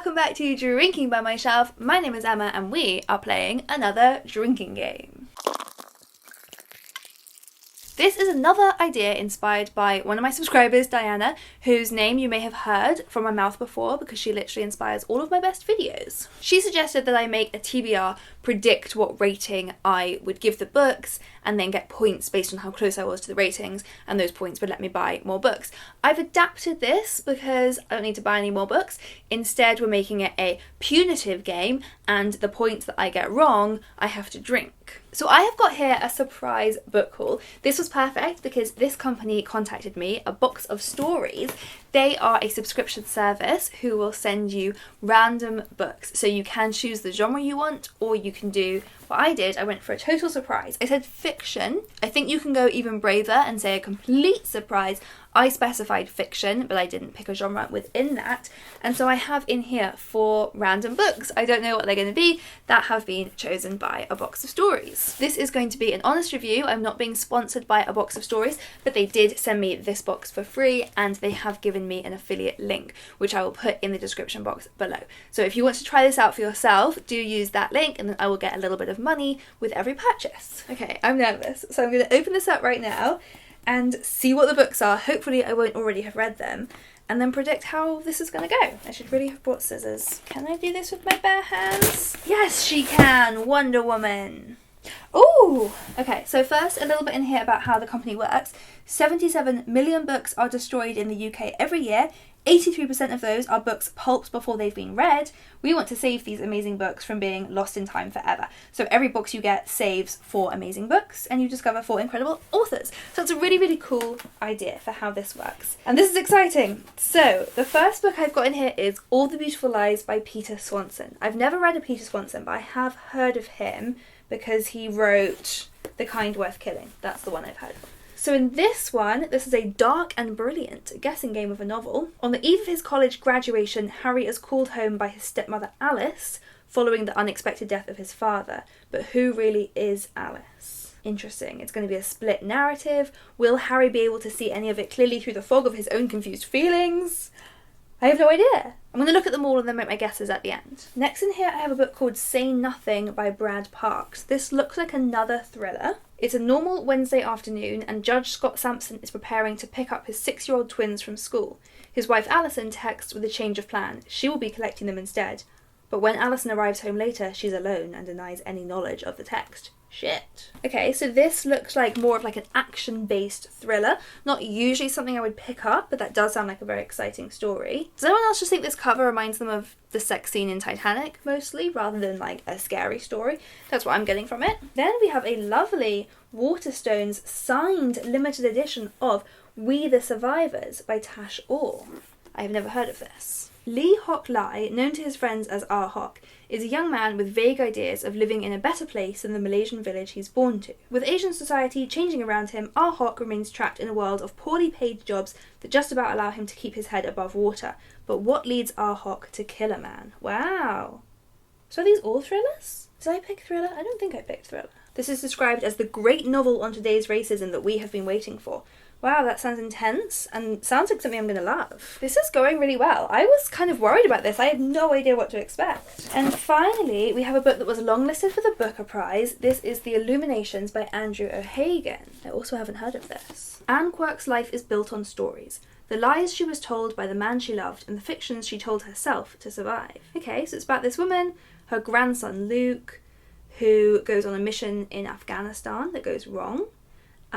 welcome back to Drinking by My Shelf. My name is Emma and we are playing another drinking game. This is another idea inspired by one of my subscribers, Diana, whose name you may have heard from my mouth before because she literally inspires all of my best videos. She suggested that I make a TBR, predict what rating I would give the books, and then get points based on how close I was to the ratings, and those points would let me buy more books. I've adapted this because I don't need to buy any more books. Instead, we're making it a punitive game, and the points that I get wrong, I have to drink. So I have got here a surprise book haul. This was perfect because this company contacted me, A Box of Stories. They are a subscription service who will send you random books. So you can choose the genre you want, or you can do what I did. I went for a total surprise. I said fiction. I think you can go even braver and say a complete surprise. I specified fiction, but I didn't pick a genre within that. And so I have in here 4 random books. I don't know what they're going to be, that have been chosen by A Box of Stories. This is going to be an honest review. I'm not being sponsored by A Box of Stories, but they did send me this box for free, and they have given me an affiliate link, which I will put in the description box below. So if you want to try this out for yourself, do use that link, and then I will get a little bit of money with every purchase. Okay, I'm nervous. So I'm going to open this up right now and see what the books are. Hopefully I won't already have read them, and then predict how this is going to go. I should really have brought scissors. Can I do this with my bare hands? Yes, she can! Wonder Woman! Ooh! Okay, so first a little bit in here about how the company works. 77 million books are destroyed in the UK every year. 83% of those are books pulped before they've been read. We want to save these amazing books from being lost in time forever. So every box you get saves 4 amazing books, and you discover 4 incredible authors. So it's a really, really cool idea for how this works. And this is exciting. So the first book I've got in here is All the Beautiful Lies by Peter Swanson. I've never read a Peter Swanson, but I have heard of him because he wrote The Kind Worth Killing. That's the one I've heard of. So in this one, this is a dark and brilliant guessing game of a novel. On the eve of his college graduation, Harry is called home by his stepmother Alice following the unexpected death of his father. But who really is Alice? Interesting. It's going to be a split narrative. Will Harry be able to see any of it clearly through the fog of his own confused feelings? I have no idea. I'm going to look at them all and then make my guesses at the end. Next in here I have a book called Say Nothing by Brad Parks. This looks like another thriller. It's a normal Wednesday afternoon and Judge Scott Sampson is preparing to pick up his 6-year-old twins from school. His wife Alison texts with a change of plan. She will be collecting them instead. But when Alison arrives home later, she's alone and denies any knowledge of the text. Shit. Okay, so this looks like more of like an action-based thriller. Not usually something I would pick up, but that does sound like a very exciting story. Does anyone else just think this cover reminds them of the sex scene in Titanic, mostly, rather than like a scary story? That's what I'm getting from it. Then we have a lovely Waterstones signed limited edition of We the Survivors by Tash Aw. I have never heard of this. Lee Hock Lai, known to his friends as Arham, is a young man with vague ideas of living in a better place than the Malaysian village he's born to. With Asian society changing around him, Arham remains trapped in a world of poorly paid jobs that just about allow him to keep his head above water. But what leads Arham to kill a man? Wow. So are these all thrillers? Did I pick thriller? I don't think I picked thriller. This is described as the great novel on today's racism that we have been waiting for. Wow, that sounds intense and sounds like something I'm going to love. This is going really well. I was kind of worried about this. I had no idea what to expect. And finally, we have a book that was longlisted for the Booker Prize. This is The Illuminations by Andrew O'Hagan. I also haven't heard of this. Anne Quirk's life is built on stories. The lies she was told by the man she loved and the fictions she told herself to survive. Okay, so it's about this woman, her grandson Luke, who goes on a mission in Afghanistan that goes wrong.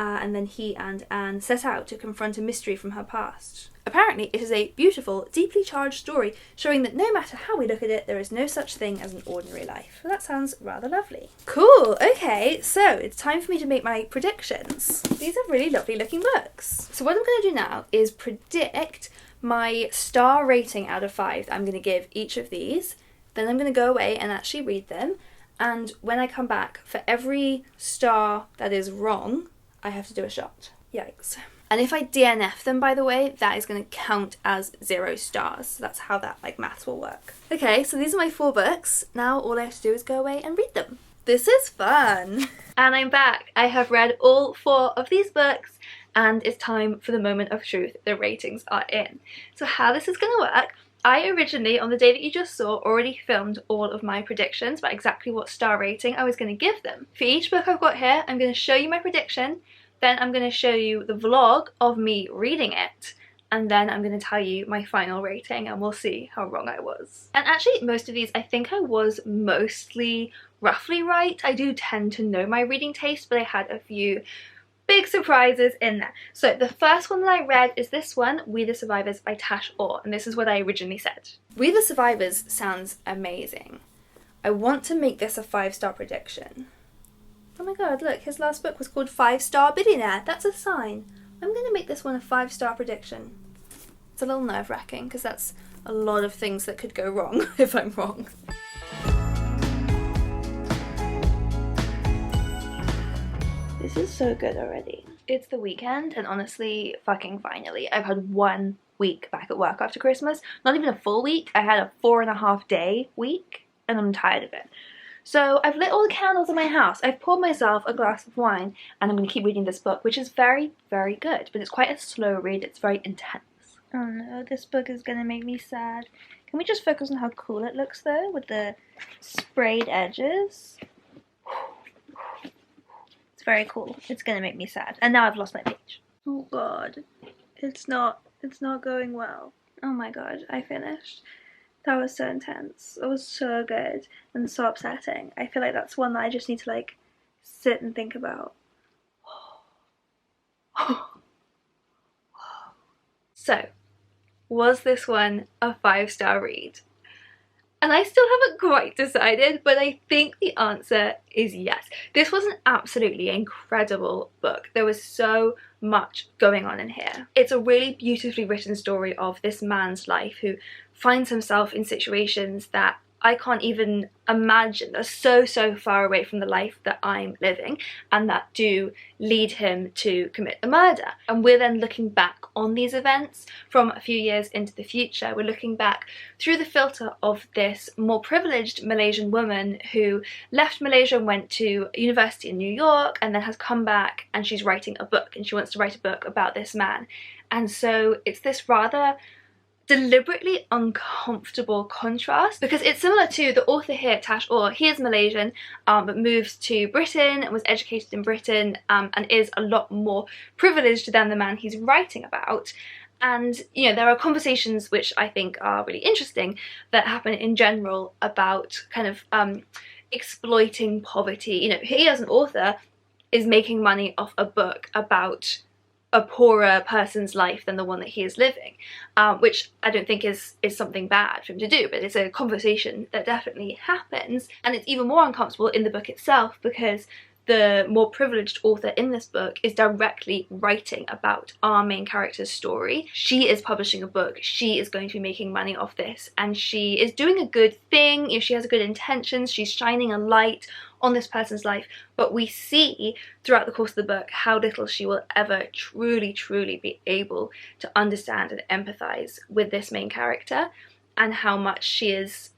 And then he and Anne set out to confront a mystery from her past. Apparently, it is a beautiful, deeply charged story showing that no matter how we look at it, there is no such thing as an ordinary life. Well, that sounds rather lovely. Cool, okay, so it's time for me to make my predictions. These are really lovely looking books. So what I'm going to do now is predict my star rating out of 5 that I'm going to give each of these. Then I'm going to go away and actually read them. And when I come back, for every star that is wrong, I have to do a shot. Yikes. And if I DNF them, by the way, that is going to count as 0 stars. So that's how that maths will work. Okay, so these are my 4 books. Now all I have to do is go away and read them. This is fun. And I'm back. I have read all 4 of these books and it's time for the moment of truth. The ratings are in. So how this is going to work, I originally, on the day that you just saw, already filmed all of my predictions about exactly what star rating I was going to give them. For each book I've got here, I'm going to show you my prediction, then I'm going to show you the vlog of me reading it, and then I'm going to tell you my final rating, and we'll see how wrong I was. And actually, most of these, I think I was mostly roughly right. I do tend to know my reading taste, but I had a few big surprises in there. So the first one that I read is this one, We the Survivors by Tash Aw, and this is what I originally said. We the Survivors sounds amazing. I want to make this a 5-star prediction. Oh my god, look, his last book was called 5-Star Billionaire. That's a sign. I'm going to make this one a 5-star prediction. It's a little nerve-wracking because that's a lot of things that could go wrong if I'm wrong. This is so good already. It's the weekend and honestly, fucking finally, I've had 1 week back at work after Christmas. Not even a full week. I had a 4.5-day week and I'm tired of it. So I've lit all the candles in my house. I've poured myself a glass of wine and I'm going to keep reading this book, which is very, very good. But it's quite a slow read. It's very intense. Oh no, this book is going to make me sad. Can we just focus on how cool it looks though with the sprayed edges? Very cool. It's gonna make me sad. And now I've lost my page. Oh god. It's not going well. Oh my god, I finished. That was so intense. It was so good and so upsetting. I feel like that's one that I just need to like sit and think about. So, was this one a 5-star read? And I still haven't quite decided, but I think the answer is yes. This was an absolutely incredible book. There was so much going on in here. It's a really beautifully written story of this man's life who finds himself in situations that I can't even imagine. They're so far away from the life that I'm living and that do lead him to commit a murder. And we're then looking back on these events from a few years into the future. We're looking back through the filter of this more privileged Malaysian woman who left Malaysia and went to university in New York and then has come back and she's writing a book and she wants to write a book about this man. And so it's this rather deliberately uncomfortable contrast because it's similar to the author here, Tash Aw. He is Malaysian but moved to Britain and was educated in Britain and is a lot more privileged than the man he's writing about. And you know, there are conversations which I think are really interesting that happen in general about kind of exploiting poverty. You know, he as an author is making money off a book about a poorer person's life than the one that he is living, which I don't think is something bad for him to do, but it's a conversation that definitely happens. And it's even more uncomfortable in the book itself because the more privileged author in this book is directly writing about our main character's story. She is publishing a book, she is going to be making money off this, and she is doing a good thing. You know, she has good intentions, she's shining a light on this person's life, but we see throughout the course of the book how little she will ever truly be able to understand and empathize with this main character, and how much she is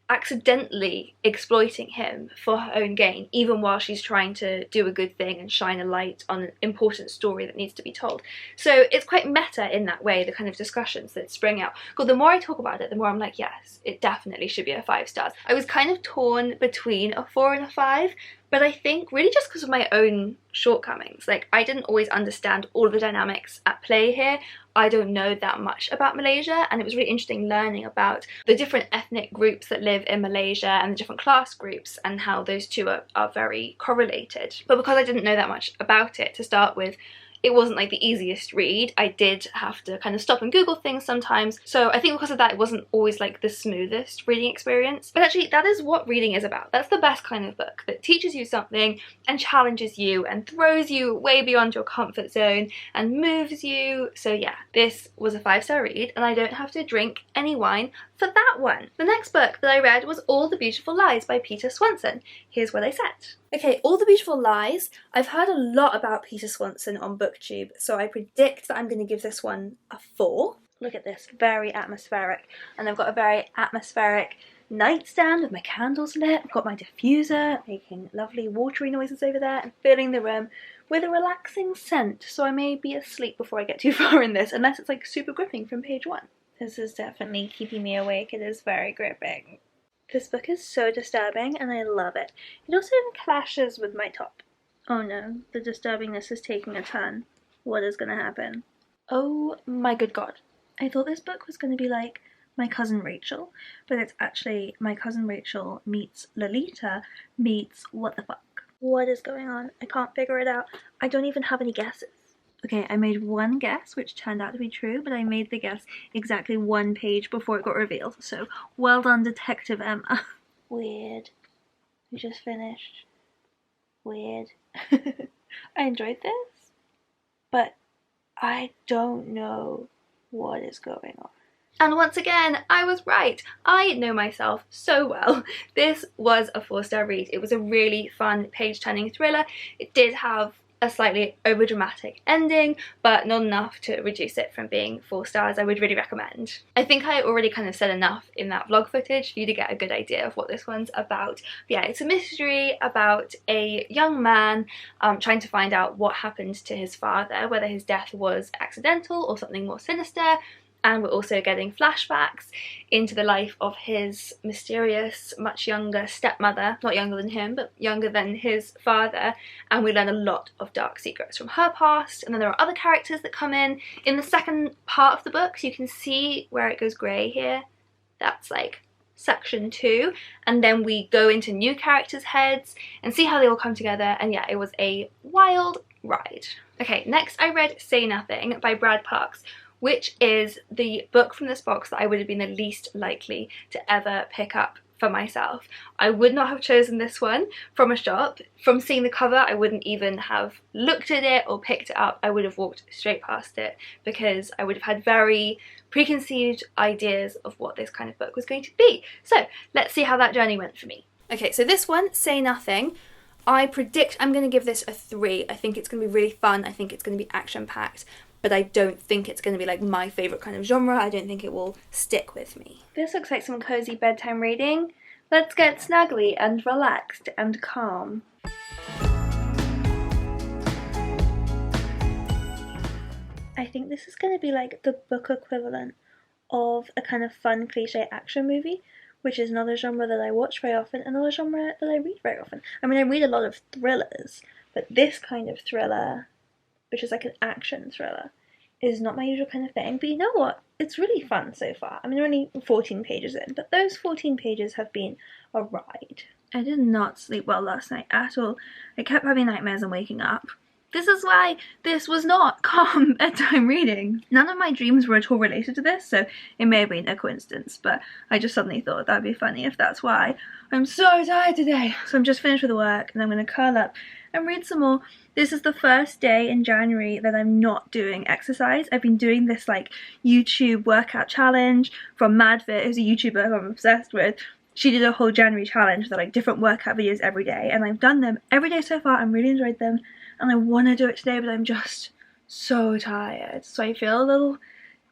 accidentally exploiting him for her own gain, even while she's trying to do a good thing and shine a light on an important story that needs to be told. So it's quite meta in that way, the kind of discussions that spring out. God, the more I talk about it, the more I'm like, yes, it definitely should be a 5 stars. I was kind of torn between a 4 and a 5, but I think really just because of my own shortcomings. Like, I didn't always understand all of the dynamics at play here. I don't know that much about Malaysia, and it was really interesting learning about the different ethnic groups that live in Malaysia and the different class groups and how those two are very correlated. But because I didn't know that much about it to start with, it wasn't like the easiest read. I did have to kind of stop and Google things sometimes. So I think because of that, it wasn't always like the smoothest reading experience. But actually, that is what reading is about. That's the best kind of book that teaches you something and challenges you and throws you way beyond your comfort zone and moves you. So yeah, this was a 5-star read and I don't have to drink any wine for that one. The next book that I read was All the Beautiful Lies by Peter Swanson. Here's what I said. Okay, All the Beautiful Lies. I've heard a lot about Peter Swanson on BookTube, so I predict that I'm going to give this one a 4. Look at this, very atmospheric. And I've got a very atmospheric nightstand with my candles lit. I've got my diffuser making lovely watery noises over there and filling the room with a relaxing scent, so I may be asleep before I get too far in this, unless it's like super gripping from page 1. This is definitely keeping me awake. It is very gripping. This book is so disturbing and I love it. It also clashes with my top. Oh no, the disturbingness is taking a turn. What is gonna happen? Oh my good god. I thought this book was gonna be like My Cousin Rachel, but it's actually My Cousin Rachel meets Lolita meets what the fuck. What is going on? I can't figure it out. I don't even have any guesses. Okay, I made one guess, which turned out to be true, but I made the guess exactly one page before it got revealed, so well done, Detective Emma. Weird. We just finished. Weird. I enjoyed this, but I don't know what is going on. And once again, I was right. I know myself so well. This was a 4-star read. It was a really fun page-turning thriller. It did have a slightly overdramatic ending, but not enough to reduce it from being 4 stars. I would really recommend. I think I already kind of said enough in that vlog footage for you to get a good idea of what this one's about. But yeah, it's a mystery about a young man trying to find out what happened to his father, whether his death was accidental or something more sinister. And we're also getting flashbacks into the life of his mysterious, much younger stepmother, not younger than him, but younger than his father, and we learn a lot of dark secrets from her past. And then there are other characters that come in the second part of the book, so you can see where it goes grey here. That's like section 2, and then we go into new characters' heads and see how they all come together, and yeah, it was a wild ride. Okay, next I read Say Nothing by Brad Parks, which is the book from this box that I would have been the least likely to ever pick up for myself. I would not have chosen this one from a shop. From seeing the cover, I wouldn't even have looked at it or picked it up. I would have walked straight past it because I would have had very preconceived ideas of what this kind of book was going to be. So let's see how that journey went for me. Okay, so this one, Say Nothing, I predict I'm going to give this a 3. I think it's going to be really fun. I think it's going to be action-packed. But I don't think it's going to be like my favourite kind of genre. I don't think it will stick with me. This looks like some cozy bedtime reading. Let's get snuggly and relaxed and calm. I think this is going to be like the book equivalent of a kind of fun cliche action movie, which is not a genre that I watch very often and not a genre that I read very often. I mean, I read a lot of thrillers, but this kind of thriller, which is like an action thriller, is not my usual kind of thing. But you know what? It's really fun so far. I mean, we're only 14 pages in, but those 14 pages have been a ride. I did not sleep well last night at all. I kept having nightmares and waking up. This is why this was not calm bedtime reading. None of my dreams were at all related to this, so it may have been a coincidence, but I just suddenly thought that'd be funny if that's why. I'm so tired today. So I'm just finished with the work and I'm going to curl up and read some more. This is the first day in January that I'm not doing exercise. I've been doing this like YouTube workout challenge from Madfit, who's a YouTuber who I'm obsessed with. She did a whole January challenge with like different workout videos every day, and I've done them every day so far and really enjoyed them, and I want to do it today, but I'm just so tired. So I feel a little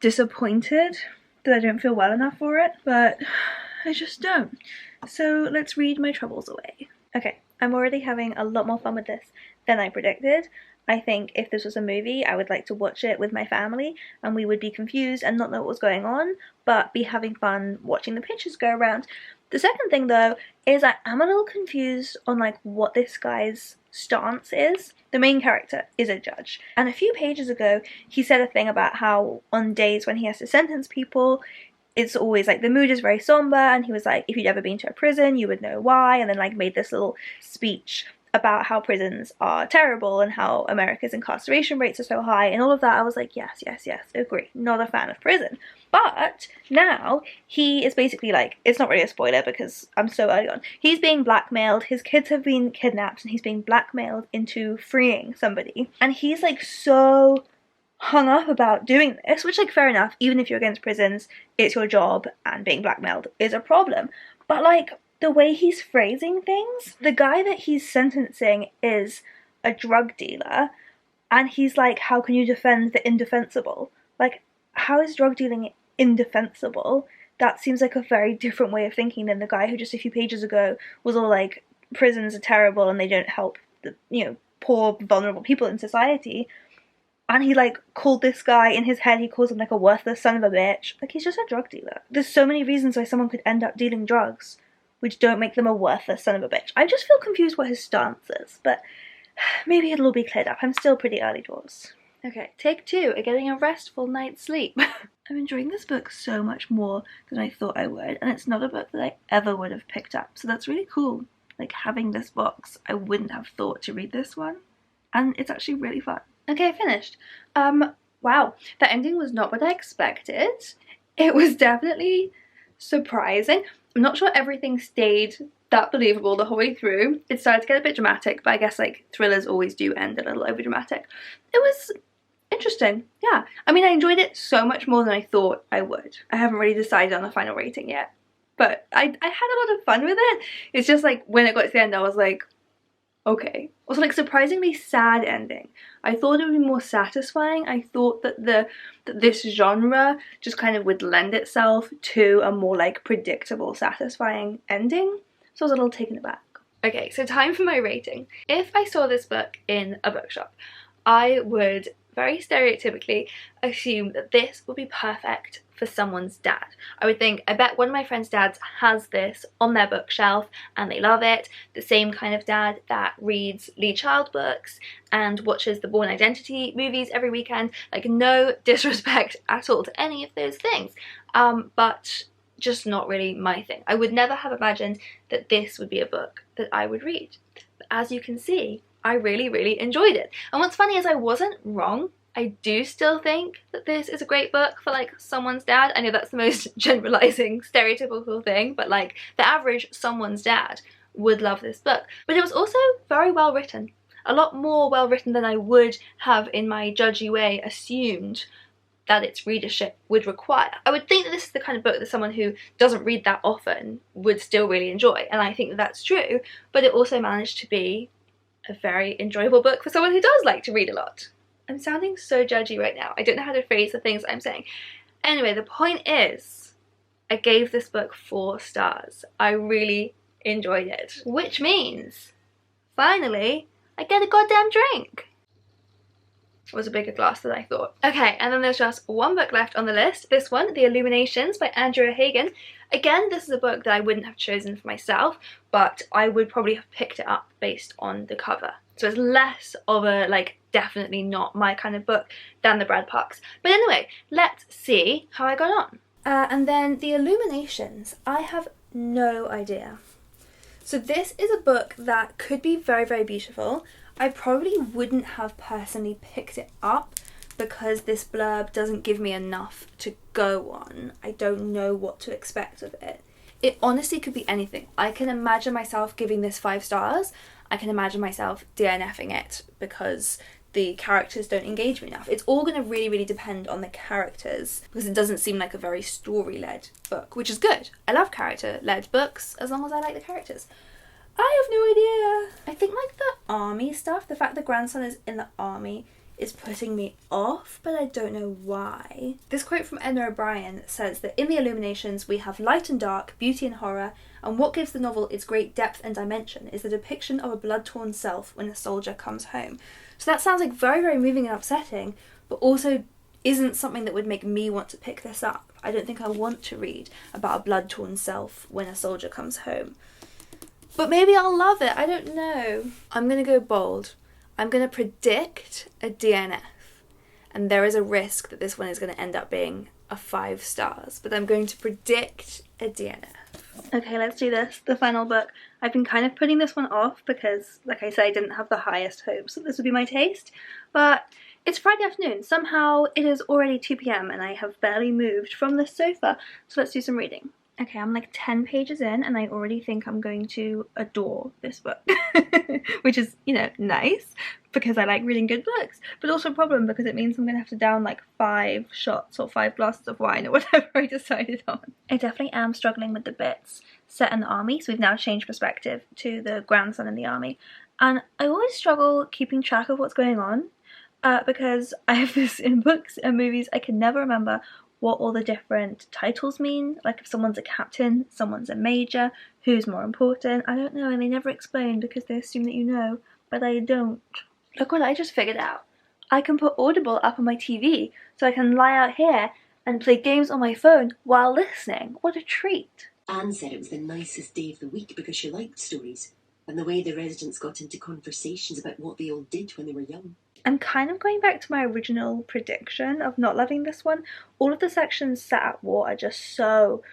disappointed that I don't feel well enough for it, but I just don't. So let's read my troubles away. Okay, I'm already having a lot more fun with this than I predicted. I think if this was a movie, I would like to watch it with my family and we would be confused and not know what was going on, but be having fun watching the pictures go around. The second thing though is I am a little confused on like what this guy's stance is. The main character is a judge, and a few pages ago he said a thing about how on days when he has to sentence people, it's always like the mood is very somber, and he was like, if you'd ever been to a prison you would know why, and then like made this little speech about how prisons are terrible and how America's incarceration rates are so high and all of that. I was like, yes, yes, yes, agree, not a fan of prison. But now he is basically like, it's not really a spoiler because I'm so early on, he's being blackmailed, his kids have been kidnapped and he's being blackmailed into freeing somebody, and he's like so hung up about doing this, which like fair enough, even if you're against prisons, it's your job and being blackmailed is a problem. But like the way he's phrasing things, the guy that he's sentencing is a drug dealer, and he's like, how can you defend the indefensible? Like, how is drug dealing indefensible? That seems like a very different way of thinking than the guy who just a few pages ago was all like, prisons are terrible and they don't help the, you know, poor vulnerable people in society. And he like called this guy, in his head he calls him like a worthless son of a bitch. Like, he's just a drug dealer. There's so many reasons why someone could end up dealing drugs which don't make them a worthless son of a bitch. I just feel confused what his stance is, but maybe it'll all be cleared up. I'm still pretty early doors. Okay, take 2 are getting a restful night's sleep. I'm enjoying this book so much more than I thought I would, and it's not a book that I ever would have picked up, so that's really cool. Like, having this box, I wouldn't have thought to read this one, and it's actually really fun. Okay, finished. Wow, the ending was not what I expected. It was definitely surprising. I'm not sure everything stayed that believable the whole way through. It started to get a bit dramatic, but I guess like thrillers always do end a little over dramatic. It was interesting, yeah. I mean, I enjoyed it so much more than I thought I would. I haven't really decided on the final rating yet, but I had a lot of fun with it. It's just like when it got to the end I was like, okay. Also, like, surprisingly sad ending. I thought it would be more satisfying. I thought that this genre just kind of would lend itself to a more like predictable, satisfying ending. So I was a little taken aback. Okay, so time for my rating. If I saw this book in a bookshop, I would very stereotypically assume that this would be perfect for someone's dad. I would think, I bet one of my friends' dads has this on their bookshelf and they love it. The same kind of dad that reads Lee Child books and watches the Bourne Identity movies every weekend. Like, no disrespect at all to any of those things, but just not really my thing. I would never have imagined that this would be a book that I would read. But as you can see, I really, really enjoyed it. And what's funny is I wasn't wrong. I do still think that this is a great book for like someone's dad. I know that's the most generalizing, stereotypical thing, but like the average someone's dad would love this book. But it was also very well written. A lot more well written than I would have in my judgy way assumed that its readership would require. I would think that this is the kind of book that someone who doesn't read that often would still really enjoy, and I think that that's true, but it also managed to be a very enjoyable book for someone who does like to read a lot. I'm sounding so judgy right now. I don't know how to phrase the things I'm saying. Anyway, the point is, I gave this book 4 stars. I really enjoyed it, which means, finally, I get a goddamn drink. It was a bigger glass than I thought. Okay, and then there's just one book left on the list. This one, The Illuminations by Andrea Hagen. Again, this is a book that I wouldn't have chosen for myself, but I would probably have picked it up based on the cover. So it's less of a, like, definitely not my kind of book than the Brad Parks. But anyway, let's see how I got on. And then The Illuminations. I have no idea. So this is a book that could be very, very beautiful. I probably wouldn't have personally picked it up because this blurb doesn't give me enough to go on. I don't know what to expect of it. It honestly could be anything. I can imagine myself giving this 5 stars. I can imagine myself DNFing it because the characters don't engage me enough. It's all going to really, really depend on the characters because it doesn't seem like a very story-led book, which is good. I love character-led books as long as I like the characters. I have no idea. I think like the army stuff, the fact the grandson is in the army is putting me off, but I don't know why. This quote from Emma O'Brien says that in The Illuminations we have light and dark, beauty and horror, and what gives the novel its great depth and dimension is the depiction of a blood-torn self when a soldier comes home. So that sounds like very, very moving and upsetting, but also isn't something that would make me want to pick this up. I don't think I want to read about a blood-torn self when a soldier comes home. But maybe I'll love it, I don't know. I'm going to go bold. I'm going to predict a DNF. And there is a risk that this one is going to end up being a 5 stars. But I'm going to predict a DNF. Okay, let's do this. The final book. I've been kind of putting this one off because, like I said, I didn't have the highest hopes that this would be my taste. But it's Friday afternoon. Somehow it is already 2 p.m. and I have barely moved from the sofa. So let's do some reading. Okay, I'm like 10 pages in and I already think I'm going to adore this book. Which is, you know, nice because I like reading good books, but also a problem because it means I'm going to have to down like 5 shots or 5 glasses of wine or whatever I decided on. I definitely am struggling with the bits set in the army, so we've now changed perspective to the grandson in the army. And I always struggle keeping track of what's going on because I have this in books and movies, I can never remember what all the different titles mean, like if someone's a captain, someone's a major, who's more important, I don't know, and they never explain because they assume that you know, but I don't. Look what I just figured out. I can put Audible up on my TV so I can lie out here and play games on my phone while listening. What a treat. Anne said it was the nicest day of the week because she liked stories, and the way the residents got into conversations about what they all did when they were young. I'm kind of going back to my original prediction of not loving this one. All of the sections set at war are just so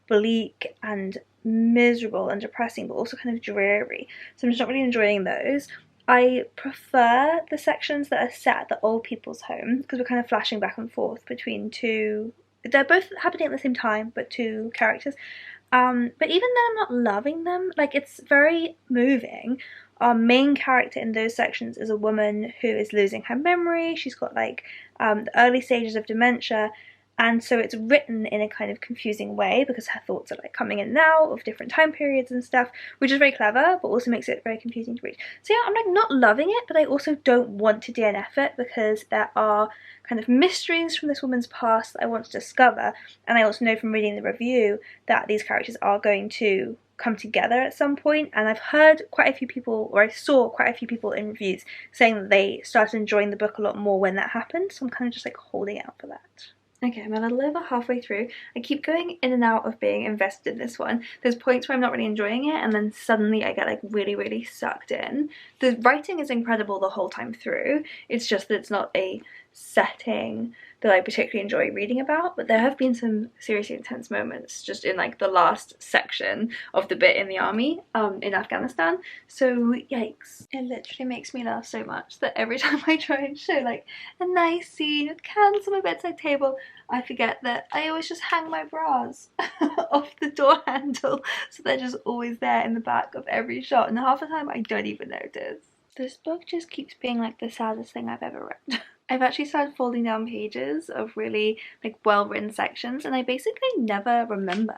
bleak and miserable and depressing, but also kind of dreary. So I'm just not really enjoying those. I prefer the sections that are set at the old people's home because we're kind of flashing back and forth between two. They're both happening at the same time, but two characters. But even then, I'm not loving them. Like, it's very moving. Our main character in those sections is a woman who is losing her memory. She's got like the early stages of dementia, and so it's written in a kind of confusing way because her thoughts are like coming in and out of different time periods and stuff, which is very clever but also makes it very confusing to read. So yeah, I'm like not loving it, but I also don't want to DNF it because there are kind of mysteries from this woman's past that I want to discover, and I also know from reading the review that these characters are going to come together at some point, and I've heard quite a few people, or I saw quite a few people in reviews saying that they started enjoying the book a lot more when that happened, so I'm kind of just like holding out for that. Okay, I'm a little over halfway through. I keep going in and out of being invested in this one. There's points where I'm not really enjoying it, and then suddenly I get like really sucked in. The writing is incredible the whole time through. It's just that it's not a setting that I particularly enjoy reading about, but there have been some seriously intense moments just in like the last section of the bit in the army in Afghanistan, so yikes. It literally makes me laugh so much that every time I try and show like a nice scene with candles on my bedside table, I forget that I always just hang my bras off the door handle, so they're just always there in the back of every shot, and half the time I don't even notice. This book just keeps being like the saddest thing I've ever read. I've actually started folding down pages of really like well-written sections, and I basically never remember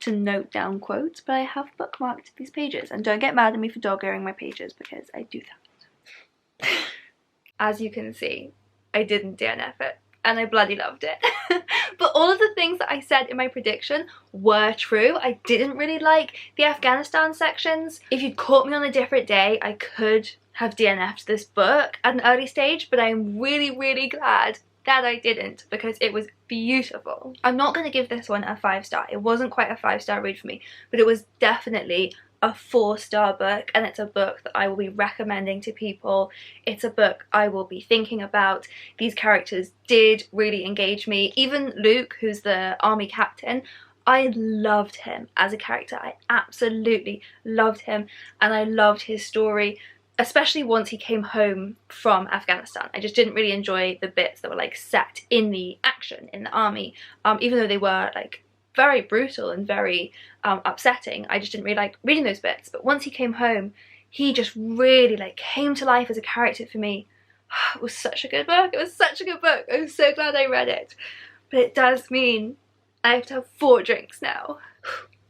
to note down quotes, but I have bookmarked these pages, and don't get mad at me for dog-earing my pages because I do that. As you can see, I didn't DNF it, and I bloody loved it. But all of the things that I said in my prediction were true. I didn't really like the Afghanistan sections. If you'd caught me on a different day, I could have DNF'd this book at an early stage, but I'm really glad that I didn't because it was beautiful. I'm not going to give this one a 5-star. It wasn't quite a 5-star read for me, but it was definitely a 4-star book, and it's a book that I will be recommending to people. It's a book I will be thinking about. These characters did really engage me. Even Luke, who's the army captain, I loved him as a character. I absolutely loved him, and I loved his story, especially once he came home from Afghanistan. I just didn't really enjoy the bits that were like set in the action in the army, even though they were like very brutal and very upsetting. I just didn't really like reading those bits. But once he came home, he just really like came to life as a character for me. It was such a good book. It was such a good book. I'm so glad I read it. But it does mean I have to have 4 drinks now.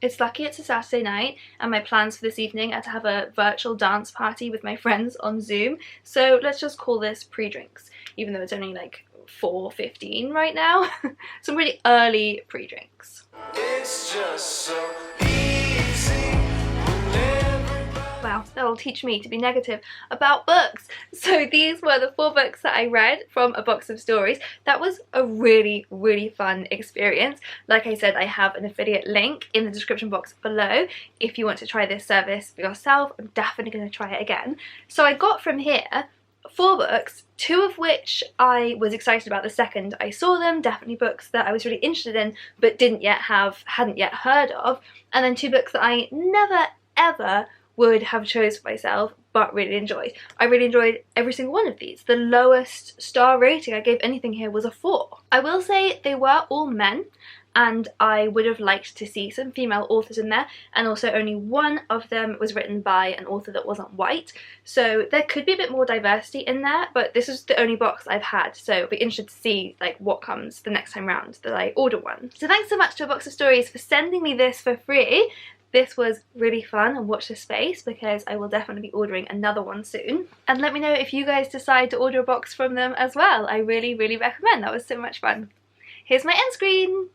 It's lucky it's a Saturday night, and my plans for this evening are to have a virtual dance party with my friends on Zoom, so let's just call this pre-drinks, even though it's only like 4:15 right now. Some really early pre-drinks. It's just so easy. Wow, that'll teach me to be negative about books. So these were the 4 books that I read from a box of stories. That was a really fun experience. Like I said, I have an affiliate link in the description box below if you want to try this service for yourself. I'm definitely going to try it again. So I got from here 4 books, 2 of which I was excited about the second I saw them, definitely books that I was really interested in but hadn't yet heard of, and then 2 books that I never ever would have chose for myself but really enjoyed. I really enjoyed every single one of these. The lowest star rating I gave anything here was a 4. I will say they were all men, and I would have liked to see some female authors in there, and also only one of them was written by an author that wasn't white, so there could be a bit more diversity in there, but this is the only box I've had, so I'll be interested to see like what comes the next time round that I order one. So thanks so much to A Box of Stories for sending me this for free. This was really fun, and watch this space because I will definitely be ordering another one soon. And let me know if you guys decide to order a box from them as well. I really recommend. That was so much fun. Here's my end screen.